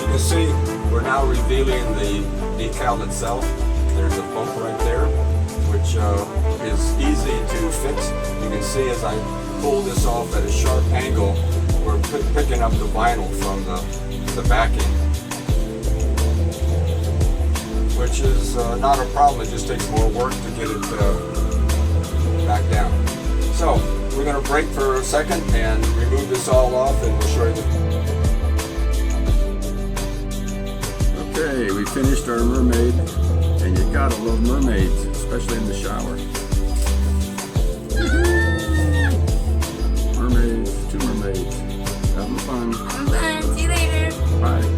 can see, we're now revealing the decal itself. There's a bump right there, which is easy to fix. You can see as I pull this off at a sharp angle, we're picking up the vinyl from the backing, which is not a problem. It just takes more work to get it back down. So we're going to break for a second and remove this all off, and we'll show you Okay, we finished our Mermaid, and you gotta love mermaids, especially in the shower. Mermaids, two mermaids, having fun. Have fun. See you later. Bye.